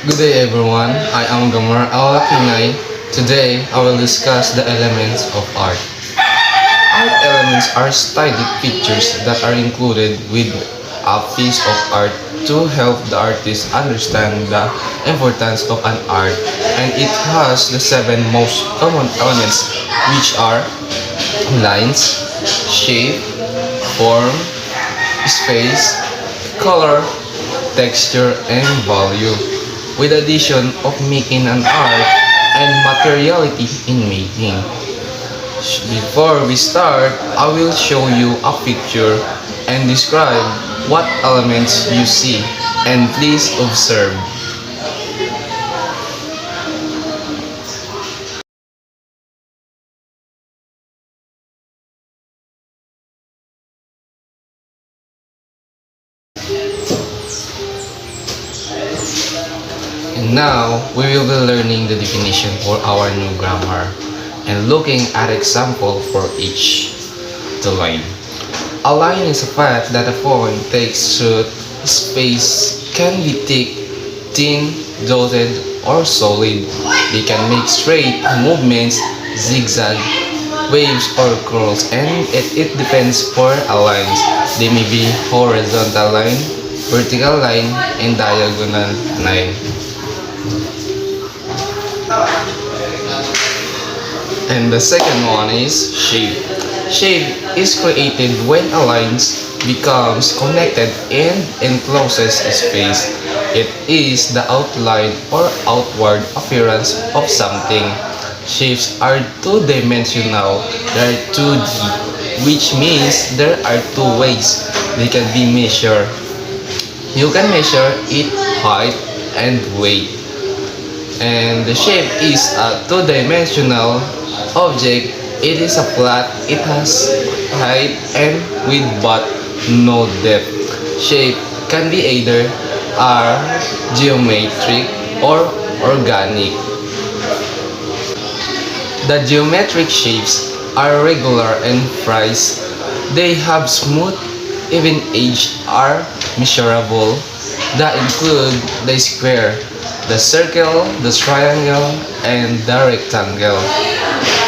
Good day everyone, I am Gamar Alakinay. Today I will discuss the elements of art. Art elements are stylistic features that are included with a piece of art to help the artist understand the importance of an art, and it has the seven most common elements, which are lines, shape, form, space, color, texture, and value, with addition of making an art and materiality in making. Before we start, I will show you a picture and describe what elements you see, and please observe. And now, we will be learning the definition for our new grammar and looking at example for each. The line. A line is a path that a point takes through space, can be thick, thin, dotted, or solid. They can make straight movements, zigzag, waves, or curls, and it depends for a lines. They may be horizontal line, vertical line, and diagonal line. And the second one is shape. Shape is created when a line becomes connected and encloses space. It is the outline or outward appearance of something. Shapes are two-dimensional. They are 2D, which means there are two ways they can be measured. You can measure its height and weight. And the shape is a two-dimensional object. It is a flat, it has height and width but no depth. Shape can be either are geometric or organic. The geometric shapes are regular and precise. They have smooth, even edges are measurable. That include the square, the circle, the triangle, and the rectangle.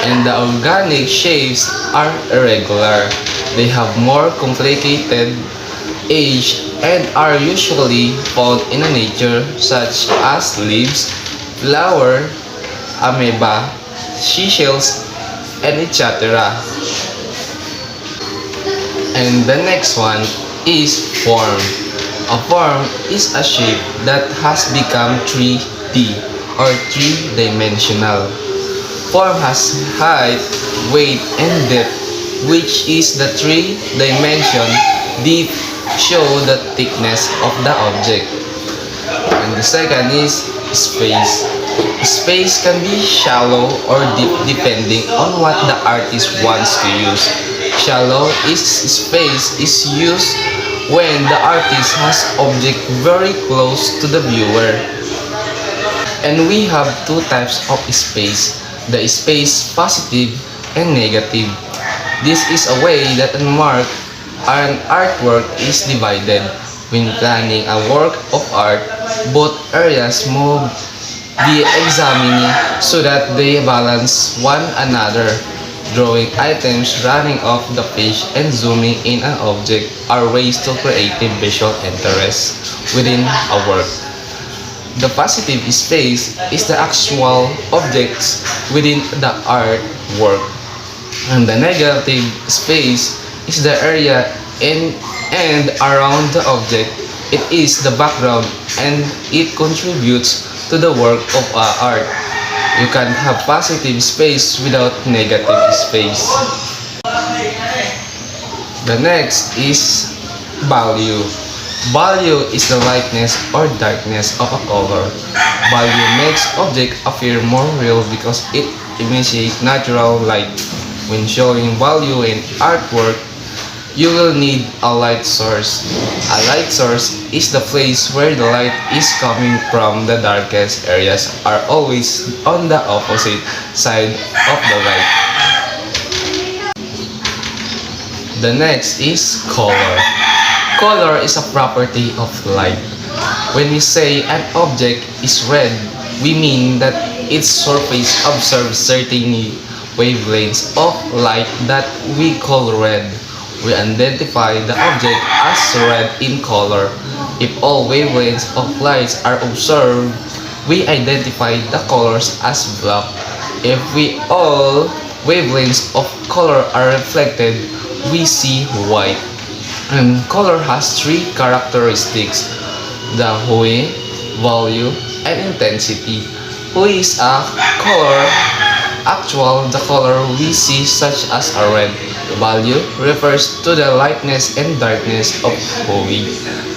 And the organic shapes are irregular. They have more complicated edges and are usually found in nature, such as leaves, flower, amoeba, seashells, and etc. And the next one is form. A form is a shape that has become 3D or three-dimensional. Form has height, weight, and depth, which is the three dimension. Depth show the thickness of the object. And the second is space. Space can be shallow or deep depending on what the artist wants to use. Shallow is space is used when the artist has object very close to the viewer. And we have two types of space, the space positive and negative. This is a way that an artwork is divided. When planning a work of art, both areas must be examined so that they balance one another. Drawing items, running off the page, and zooming in an object are ways to create visual interest within a work. The positive space is the actual objects within the artwork, and the negative space is the area in and around the object. It is the background and it contributes to the work of art. You can have positive space without negative space. The next is value. Value is the lightness or darkness of a color. Value makes object appear more real because it imitates natural light. When showing value in artwork, you will need a light source. A light source is the place where the light is coming from. The darkest areas are always on the opposite side of the light. The next is color. Color is a property of light. When we say an object is red, we mean that its surface observes certain wavelengths of light that we call red. We identify the object as red in color. If all wavelengths of light are observed, we identify the colors as black. If we all wavelengths of color are reflected, we see white. And color has three characteristics: the hue, value, and intensity. Hue is a color actual the color we see such as a red. Value refers to the lightness and darkness of hue.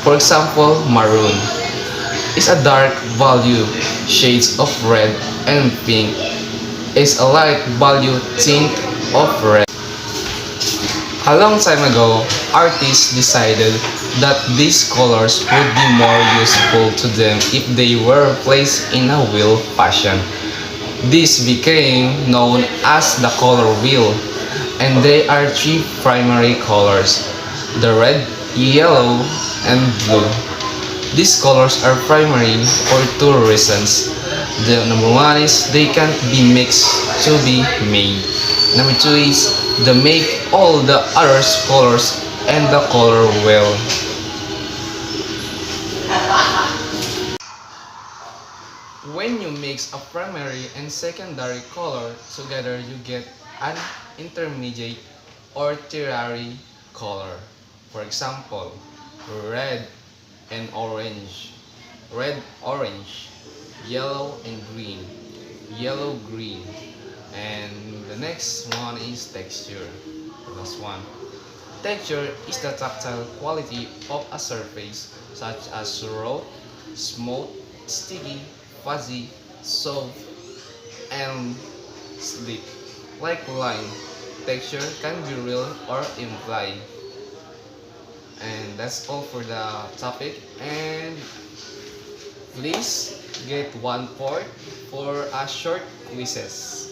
For example, maroon is a dark value. Shades of red and pink is a light value tint of red. A long time ago, artists decided that these colors would be more useful to them if they were placed in a wheel fashion. This became known as the color wheel, and there are three primary colors: the red, yellow, and blue. These colors are primary for two reasons. The number one is they can't be mixed to be made. Number two is they make all the other colors and the color well. When you mix a primary and secondary color together, you get an intermediate or tertiary color. For example, red and orange, red orange, yellow and green, yellow green. And the next one is texture. The last one. Texture is the tactile quality of a surface, such as raw, smooth, sticky, fuzzy, soft, and slick. Like line, texture can be real or implied. And that's all for the topic. And please get 1 point for a short quizzes.